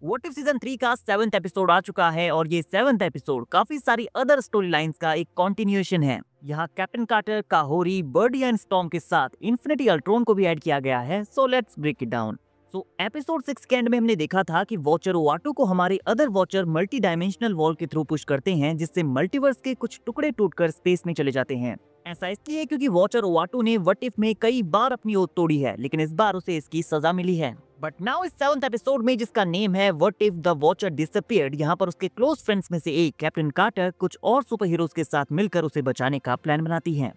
What if season 3 का 7th episode आ चुका है और ये 7th एपिसोड काफी सारी अदर स्टोरी लाइन्स का एक कॉन्टिन्यूएशन है। यहाँ captain Carter, Kahhori, Birdie and Storm के साथ इन्फिनिटी अल्ट्रॉन को भी ऐड किया गया है। So let's break it down. Episode 6 के एंड में हमने देखा था कि वॉचर ओवाटू को हमारे other watcher multi dimensional wall के थ्रू पुश करते हैं, जिससे मल्टीवर्स के कुछ टुकड़े टूटकर स्पेस में चले जाते हैं। ऐसा इसलिए क्योंकि वॉचर ओवाटू ने व्हाट इफ में कई बार अपनी ओथ तोड़ी है, लेकिन इस बार उसे इसकी सजा मिली है। बट नाउ इस 7th एपिसोड में, जिसका नेम है what if the watcher disappeared, यहाँ पर उसके क्लोज फ्रेंड्स में से एक कैप्टन कार्टर कुछ और सुपर हीरोज के साथ मिलकर उसे बचाने का प्लान बनाती है।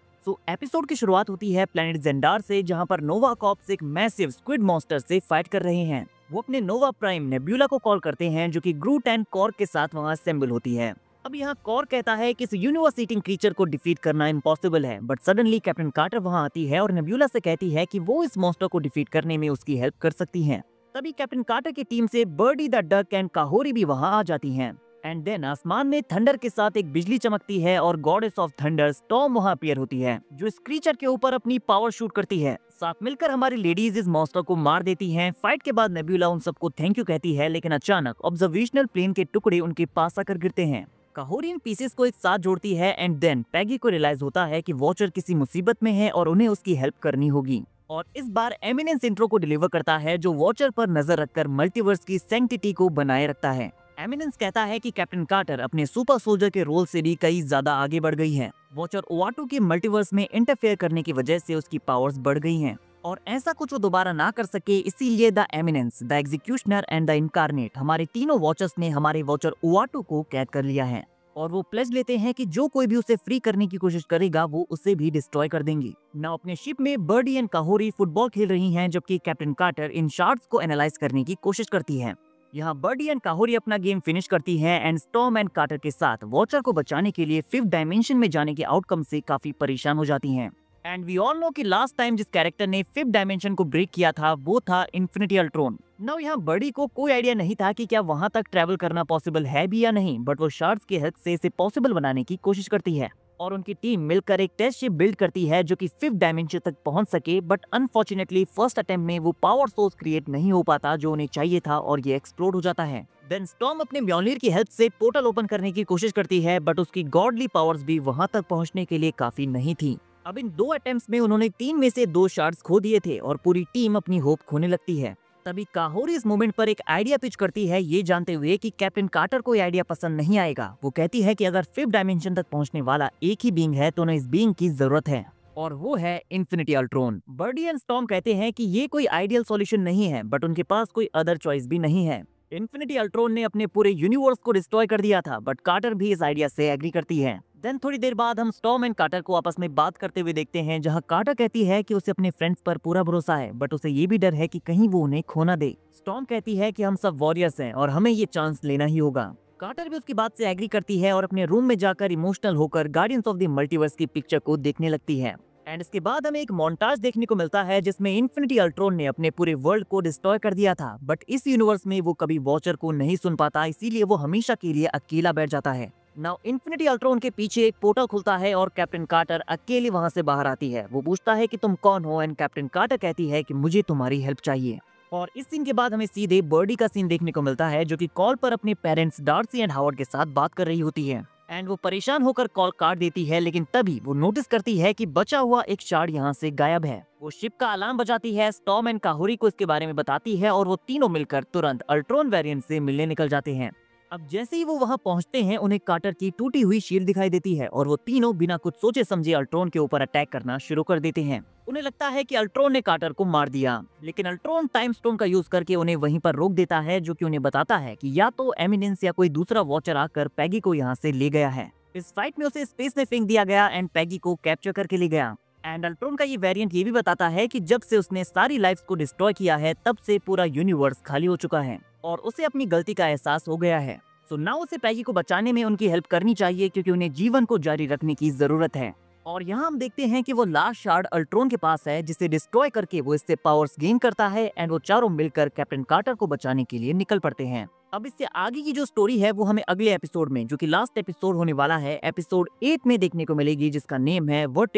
एपिसोड की शुरुआत होती है प्लेनेट जेंडार से, जहाँ पर नोवा कॉप्स एक मैसिव स्क्विड मॉन्स्टर से फाइट कर रहे हैं। वो अपने नोवा प्राइम नेब्यूला को कॉल करते हैं, जो कि ग्रूट एंड कॉर्क के साथ वहाँ असेंबल होती है। अब यहाँ कॉर्क कहता है कि इस यूनिवर्स ईटिंग क्रीचर को डिफीट करना इम्पॉसिबल है, बट सडनली कैप्टन कार्टर वहाँ आती है और नेब्यूला से कहती है कि वो इस मॉन्स्टर को डिफीट करने में उसकी हेल्प कर सकती है। तभी कैप्टन कार्टर की टीम से बर्डी द डक एंड काहोरी भी वहाँ आ जाती हैं। एंड देन आसमान में थंडर के साथ एक बिजली चमकती है और गॉडेस ऑफ थंडर स्टॉर्म वहाँ अपीयर होती है, जो इस क्रीचर के ऊपर अपनी पावर शूट करती है। साथ मिलकर हमारी लेडीज इस मॉन्स्टर को मार देती हैं। फाइट के बाद नेब्यूला उन सबको थैंक यू कहती है, लेकिन अचानक ऑब्जर्वेशनल प्लेन के टुकड़े उनके पास आकर गिरते हैं। काहोरी इन पीसेस को एक साथ जोड़ती है एंड देन पैगी को रियलाइज होता है कि वॉचर किसी मुसीबत में है और उन्हें उसकी हेल्प करनी होगी। और इस बार एमिनेंस इंट्रो को डिलीवर करता है, जो वॉचर पर नजर रखकर मल्टीवर्स की सैंक्टिटी को बनाए रखता है। एमिनेंस कहता है कि कैप्टन कार्टर अपने सुपर सोल्जर के रोल से भी कई ज्यादा आगे बढ़ गई है। वॉचर ओवाटू के मल्टीवर्स में इंटरफेयर करने की वजह से उसकी पावर्स बढ़ गई हैं और ऐसा कुछ वो दोबारा ना कर सके, इसीलिए the eminence, the executioner and the incarnate, हमारे तीनों वॉचर्स ने हमारे वॉचर ओवाटू को कैद कर लिया है और वो प्लेज लेते हैं कि जो कोई भी उसे फ्री करने की कोशिश करेगा वो उसे भी डिस्ट्रॉय कर देंगी। ना अपने शिप में बर्डी एंड काहोरी फुटबॉल खेल रही हैं, जबकि कैप्टन कार्टर इन शार्ड्स को एनालाइज करने की कोशिश करती है। यहाँ बर्डी एंड काहोरी अपना गेम फिनिश करती है एंड स्टॉर्म एंड कार्टर के साथ वॉचर को बचाने के लिए 5th डायमेंशन में जाने के आउटकम से काफी परेशान हो जाती हैं। एंड वी ऑल नो कि लास्ट टाइम जिस कैरेक्टर ने 5th डायमेंशन को ब्रेक किया था वो था इन्फिनिटी अल्ट्रॉन। नाउ यहाँ बर्डी को कोई आइडिया नहीं था कि क्या वहां तक ट्रैवल करना पॉसिबल है भी या नहीं, बट वो शार्ड्स की हेल्प से इसे पॉसिबल बनाने की कोशिश करती है और उनकी टीम मिलकर एक टेस्ट शिप बिल्ड करती है जो कि 5th डायमेंशन तक पहुंच सके। बट अनफॉर्चुनेटली फर्स्ट अटेम्प्ट में वो पावर सोर्स क्रिएट नहीं हो पाता जो उन्हें चाहिए था और ये एक्सप्लोड हो जाता है। देन स्टॉर्म अपने म्योल्निर की हेल्प से पोर्टल ओपन करने की कोशिश करती है, बट उसकी गॉडली पावर्स भी वहां तक पहुंचने के लिए काफी नहीं थी। अब इन 2 अटेम्प्ट्स में उन्होंने 3 में से 2 शार्ड्स खो दिए थे और पूरी टीम अपनी होप खोने लगती है। तभी काहोरी इस मोमेंट पर एक आइडिया पिच करती है, ये जानते हुए कि कैप्टन कार्टर को ये आइडिया पसंद नहीं आएगा। वो कहती है कि अगर 5th डायमेंशन तक पहुंचने वाला एक ही बीइंग है तो उन्हें इस बीइंग की जरूरत है और वो है Infinity Ultron. Birdie and Storm कहते हैं कि ये कोई आइडियल सॉल्यूशन नहीं है, बट उनके पास कोई अदर चॉइस भी नहीं है। इन्फिनिटी अल्ट्रॉन ने अपने पूरे यूनिवर्स को डिस्ट्रॉय कर दिया था, बट कार्टर भी इस आइडिया से एग्री करती है। देन थोड़ी देर बाद हम स्टॉर्म एंड कार्टर को आपस में बात करते हुए देखते हैं, जहां कार्टर कहती है कि उसे अपने फ्रेंड्स पर पूरा भरोसा है, बट उसे ये भी डर है कि कहीं वो उन्हें खो ना दे। स्टॉर्म कहती है कि हम सब वॉरियर्स हैं और हमें ये चांस लेना ही होगा। कार्टर भी उसकी बात से एग्री करती है और अपने रूम में जाकर इमोशनल होकर गार्डियंस ऑफ द मल्टीवर्स की पिक्चर को देखने लगती है। एंड इसके बाद हमें एक मोन्टाज देखने को मिलता है जिसमें इन्फिनिटी अल्ट्रॉन ने अपने पूरे वर्ल्ड को डिस्ट्रॉय कर दिया था, बट इस यूनिवर्स में वो कभी वॉचर को नहीं सुन पाता, इसीलिए वो हमेशा के लिए अकेला बैठ जाता है। नाउ इन्फिनिटी अल्ट्रॉन के पीछे एक पोर्टल खुलता है और कैप्टन कार्टर अकेली वहां से बाहर आती है। वो पूछता है कि तुम कौन हो एंड कैप्टन कार्टर कहती है कि मुझे तुम्हारी हेल्प चाहिए। और इस सीन के बाद हमें सीधे बर्डी का सीन देखने को मिलता है, जो कि कॉल पर अपने पेरेंट्स डार्सी एंड हावर्ड के साथ बात कर रही होती है एंड वो परेशान होकर कॉल काट देती है, लेकिन तभी वो नोटिस करती है कि बचा हुआ एक शार्ड यहाँ से गायब है। वो शिप का अलार्म बजाती है, स्टॉर्म एंड काहोरी को इसके बारे में बताती है और वो तीनों मिलकर तुरंत अल्ट्रॉन वेरिएंट से मिलने निकल जाते हैं। अब जैसे ही वो वहां पहुंचते हैं, उन्हें कार्टर की टूटी हुई शील्ड दिखाई देती है और वो तीनों बिना कुछ सोचे समझे अल्ट्रॉन के ऊपर अटैक करना शुरू कर देते हैं। उन्हें लगता है कि अल्ट्रॉन ने कार्टर को मार दिया, लेकिन अल्ट्रॉन टाइम स्टोन का यूज करके उन्हें वहीं पर रोक देता है, जो कि उन्हें बताता है कि या तो एमिनेंस या कोई दूसरा वॉचर आकर पैगी को यहाँ से ले गया है। इस फाइट में उसे स्पेस में फेंक दिया गया एंड पैगी को कैप्चर करके ले गया। एंड अल्ट्रॉन का ये वेरिएंट ये भी बताता है कि जब से उसने सारी लाइफ्स को डिस्ट्रॉय किया है, तब से पूरा यूनिवर्स खाली हो चुका है और उसे अपनी गलती का एहसास हो गया है। सो नाउ उसे पैगी को बचाने में उनकी हेल्प करनी चाहिए, क्योंकि उन्हें जीवन को जारी रखने की जरूरत है। और यहाँ हम देखते हैं कि वो लास्ट शार्ड अल्ट्रॉन के पास है, जिसे डिस्ट्रॉय करके वो इससे पावर्स गेन करता है एंड वो चारों मिलकर कैप्टन कार्टर को बचाने के लिए निकल पड़ते हैं। अब इससे आगे की जो स्टोरी है वो हमें अगले एपिसोड में, जो कि लास्ट एपिसोड होने वाला है, एपिसोड 8 में देखने को मिलेगी, जिसका नेम है व्हाट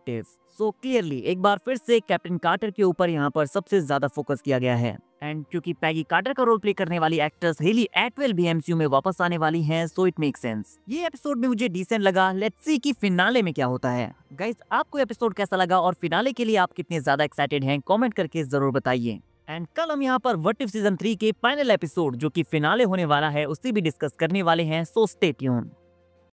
इफ। सो क्लियरली एक बार फिर से कैप्टन कार्टर के ऊपर यहाँ पर सबसे ज्यादा फोकस किया गया है एंड क्योंकि पैगी कार्टर का रोल प्ले करने वाली एक्ट्रेस हेली एटवेल भी एमसीयू में वापस आने वाली हैं, सो इट मेक सेंस। ये एपिसोड में मुझे डिसेंट लगा। लेट्स सी कि फिनाले में क्या होता है। गाइस, आपको एपिसोड कैसा लगा और फिनाले के लिए आप कितने ज्यादा एक्साइटेड हैं, कमेंट करके जरूर बताइए। एंड कल हम यहाँ पर व्हाट इफ सीजन 3 के फाइनल एपिसोड जो कि फिनाले होने वाला है उससे भी डिस्कस करने वाले हैं, सो स्टे ट्यून्ड।